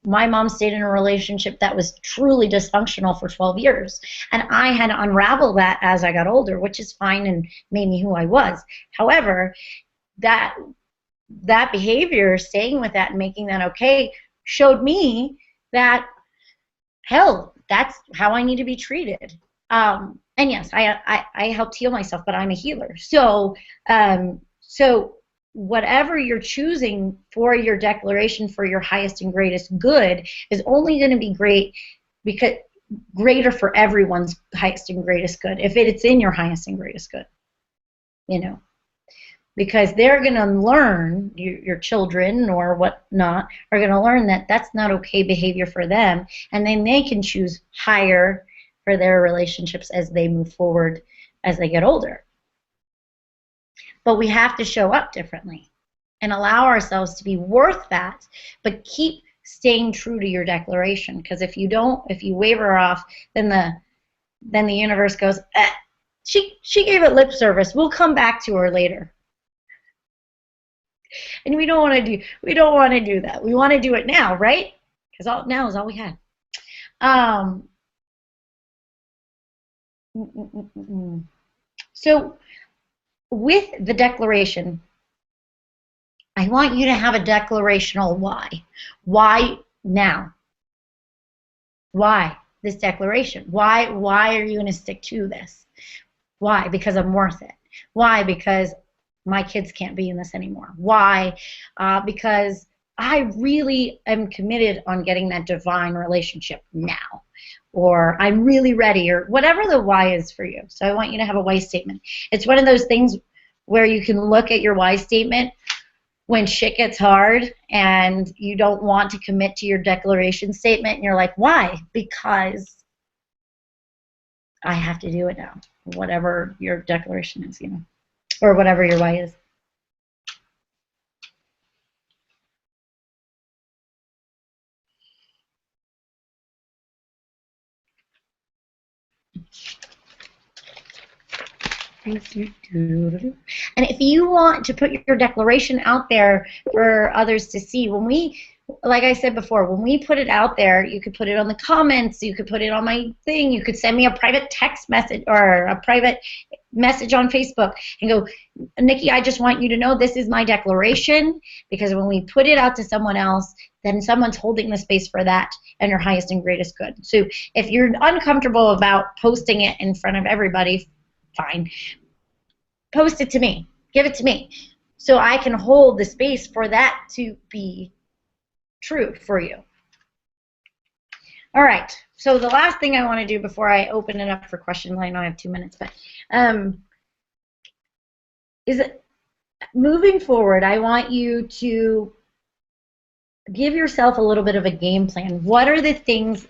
my mom stayed in a relationship that was truly dysfunctional for 12 years. And I had to unravel that as I got older, which is fine and made me who I was. However, that behavior, staying with that and making that okay, showed me that, hell, that's how I need to be treated. And yes, I helped heal myself, but I'm a healer. So, so whatever you're choosing for your declaration for your highest and greatest good is only going to be greater for everyone's highest and greatest good if it's in your highest and greatest good, you know, because they're going to learn, your children or whatnot are going to learn that that's not okay behavior for them, and then they can choose higher for their relationships as they move forward as they get older. But we have to show up differently and allow ourselves to be worth that, but keep staying true to your declaration. Because if you don't, if you waver off, then the universe goes, she gave it lip service. We'll come back to her later. And we don't want to do that. We want to do it now, right? Because now is all we had. So with the declaration, I want you to have a declarational why. Why now? Why this declaration? Why are you going to stick to this? Why? Because I'm worth it. Why? Because my kids can't be in this anymore. Why? Because I really am committed on getting that divine relationship now. Or I'm really ready, or whatever the why is for you. So I want you to have a why statement. It's one of those things where you can look at your why statement when shit gets hard and you don't want to commit to your declaration statement, and you're like, why? Because I have to do it now. Whatever your declaration is, you know, or whatever your why is. And if you want to put your declaration out there for others to see, like I said before, when we put it out there, you could put it on the comments, you could put it on my thing, you could send me a private text message or a private message on Facebook and go, Nikki, I just want you to know this is my declaration, because when we put it out to someone else, then someone's holding the space for that and your highest and greatest good. So if you're uncomfortable about posting it in front of everybody, fine. Post it to me. Give it to me so I can hold the space for that to be true for you. All right. So the last thing I want to do before I open it up for questions, I know I have 2 minutes, but is it moving forward, I want you to give yourself a little bit of a game plan. What are the things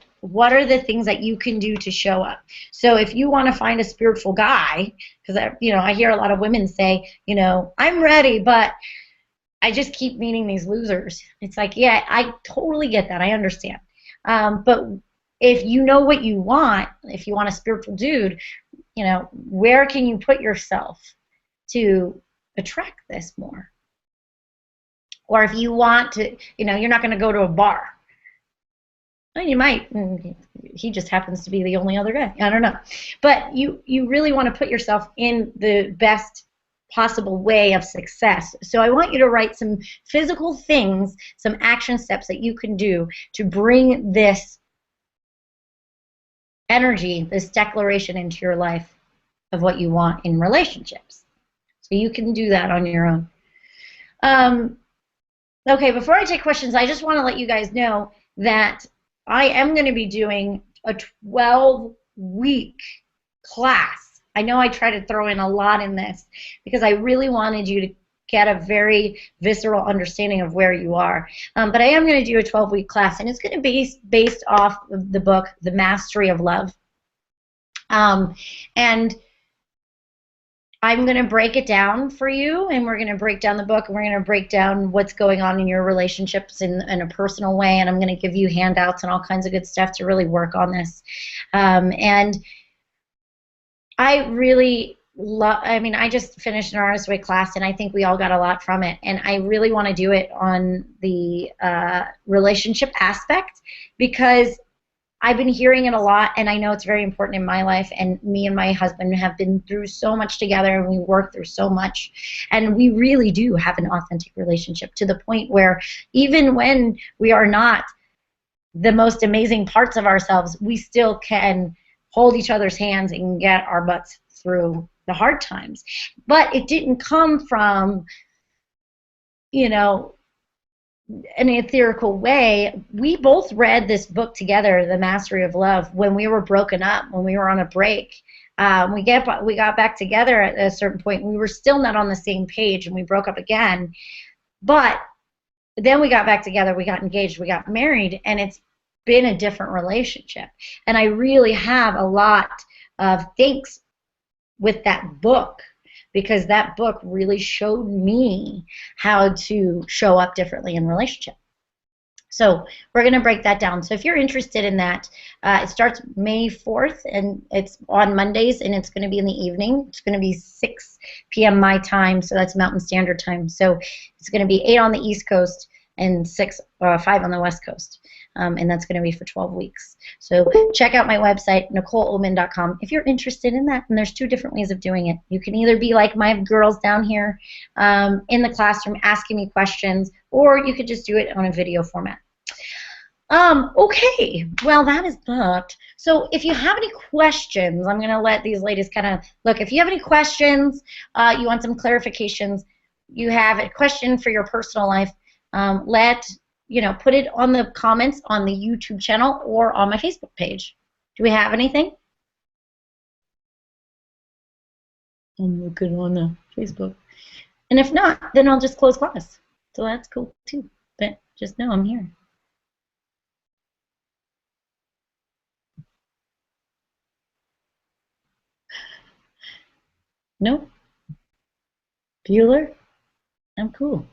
that you can do to show up? So if you want to find a spiritual guy, because I hear a lot of women say, I'm ready, but I just keep meeting these losers. It's like, yeah, I totally get that. I understand. But if you know what you want, if you want a spiritual dude, where can you put yourself to attract this more? Or if you want to, you're not going to go to a bar. Well, you might. He just happens to be the only other guy. I don't know. But you really want to put yourself in the best possible way of success. So I want you to write some physical things, some action steps that you can do to bring this energy, this declaration into your life of what you want in relationships. So you can do that on your own. Okay, before I take questions, I just want to let you guys know that I am going to be doing a 12-week class. I know I try to throw in a lot in this because I really wanted you to get a very visceral understanding of where you are. But I am going to do a 12-week class, and it's going to be based off of the book, The Mastery of Love. And I'm going to break it down for you, and we're going to break down the book, and we're going to break down what's going on in your relationships in a personal way, and I'm going to give you handouts and all kinds of good stuff to really work on this. And I really love, I mean, I just finished an Artist Way class, and I think we all got a lot from it, and I really want to do it on the relationship aspect because I've been hearing it a lot, and I know it's very important in my life, and me and my husband have been through so much together, and we work through so much, and we really do have an authentic relationship to the point where even when we are not the most amazing parts of ourselves, we still can hold each other's hands and get our butts through the hard times. But it didn't come from, you know, an etherical way. We both read this book together, The Mastery of Love, when we were broken up, when we were on a break. We got back together at a certain point. We were still not on the same page, and we broke up again. But then we got back together, we got engaged, we got married, and it's been a different relationship. And I really have a lot of thanks with that book, because that book really showed me how to show up differently in relationship. So we're going to break that down. So if you're interested in that, it starts May 4th, and it's on Mondays, and it's going to be in the evening. It's going to be 6 p.m. my time, so that's Mountain Standard Time. So it's going to be 8 on the East Coast and 5 on the West Coast. And that's going to be for 12 weeks. So check out my website, NicoleOman.com, if you're interested in that. And there's 2 different ways of doing it. You can either be like my girls down here in the classroom asking me questions, or you could just do it on a video format. Okay, well, that is that. So if you have any questions, I'm going to let these ladies kind of look. If you have any questions, you want some clarifications, you have a question for your personal life, put it on the comments on the YouTube channel or on my Facebook page. Do we have anything? I'm looking on the Facebook. And if not, then I'll just close class. So that's cool too. But just know I'm here. Nope. Bueller? I'm cool.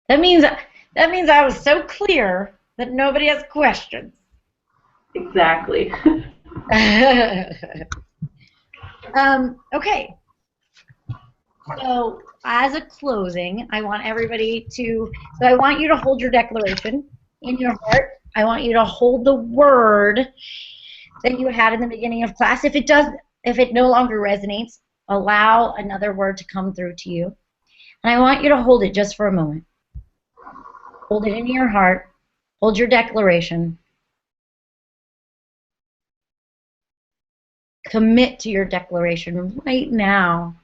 That means I was so clear that nobody has questions.
Exactly.
Okay. So as a closing, I want everybody to, so I want you to hold your declaration in your heart. I want you to hold the word that you had in the beginning of class. If it no longer resonates, allow another word to come through to you. And I want you to hold it just for a moment. Hold it in your heart. Hold your declaration. Commit to your declaration right now.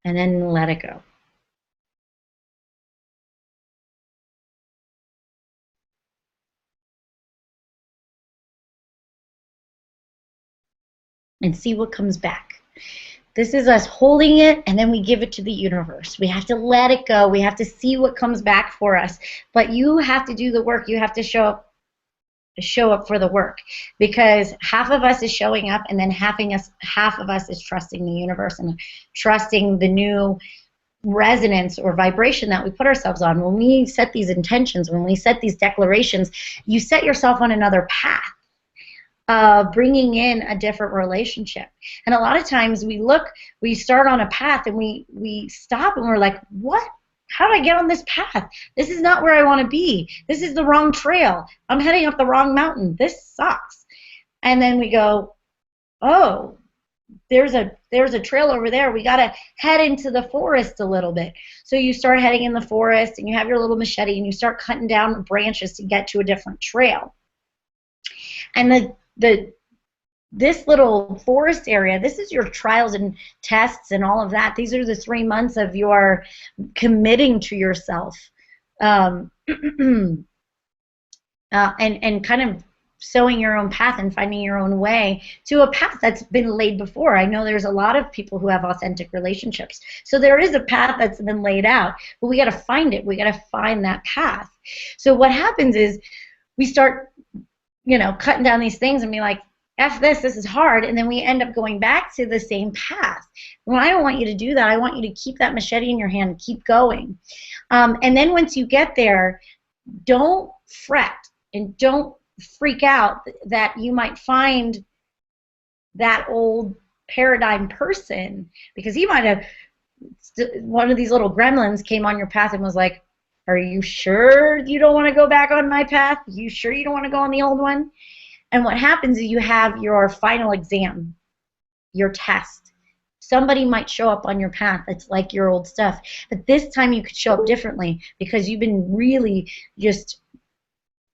And then let it go. And see what comes back. This is us holding it, and then we give it to the universe. We have to let it go. We have to see what comes back for us. But you have to do the work. You have to show up for the work, because half of us is showing up, and then half of us is trusting the universe and trusting the new resonance or vibration that we put ourselves on. When we set these intentions, when we set these declarations, you set yourself on another path of bringing in a different relationship. And a lot of times we start on a path, and we stop, and we're like, what? How did I get on this path? This is not where I want to be. This is the wrong trail. I'm heading up the wrong mountain. This sucks. And then we go, oh, there's a trail over there. We got to head into the forest a little bit. So you start heading in the forest, and you have your little machete, and you start cutting down branches to get to a different trail. And the this little forest area, this is your trials and tests and all of that. These are the 3 months of your committing to yourself, um, and kind of sowing your own path and finding your own way to a path that's been laid before. I know there's a lot of people who have authentic relationships. So there is a path that's been laid out, but we got to find it. We got to find that path. So what happens is we start, cutting down these things and be like, F this is hard, and then we end up going back to the same path. Well, I don't want you to do that. I want you to keep that machete in your hand and keep going. And then once you get there, don't fret and don't freak out that you might find that old paradigm person, because he might have, one of these little gremlins came on your path and was like, are you sure you don't want to go back on my path? You sure you don't want to go on the old one? And what happens is you have your final exam, your test. Somebody might show up on your path that's like your old stuff, but this time you could show up differently because you've been really just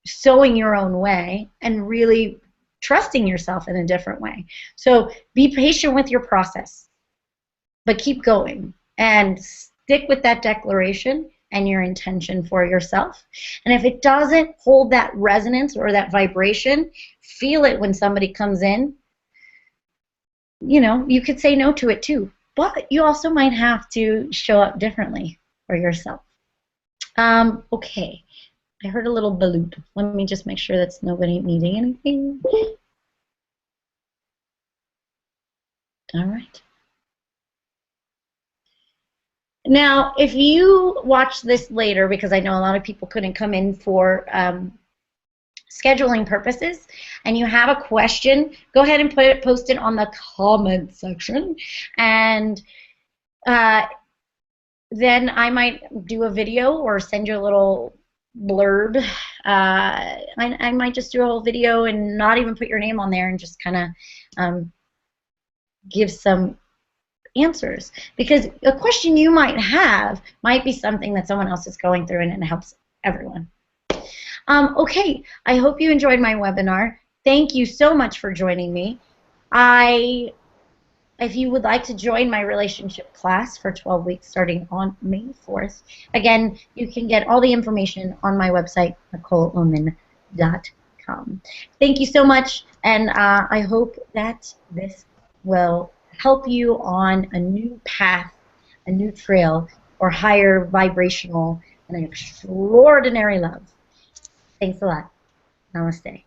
sowing your own way and really trusting yourself in a different way. So be patient with your process, but keep going and stick with that declaration and your intention for yourself. And if it doesn't hold that resonance or that vibration, feel it when somebody comes in. You could say no to it too, but you also might have to show up differently for yourself. Okay. I heard a little balut. Let me just make sure that's nobody needing anything. All right. Now, if you watch this later, because I know a lot of people couldn't come in for scheduling purposes, and you have a question, go ahead and post it on the comment section, and then I might do a video or send you a little blurb. I might just do a whole video and not even put your name on there and just kind of give some answers, because a question you might have might be something that someone else is going through, and it helps everyone. Okay, I hope you enjoyed my webinar. Thank you so much for joining me. If you would like to join my relationship class for 12 weeks starting on May 4th, again, you can get all the information on my website, NicoleOman.com. Thank you so much, and I hope that this will help you on a new path, a new trail, or higher vibrational and an extraordinary love. Thanks a lot. Namaste.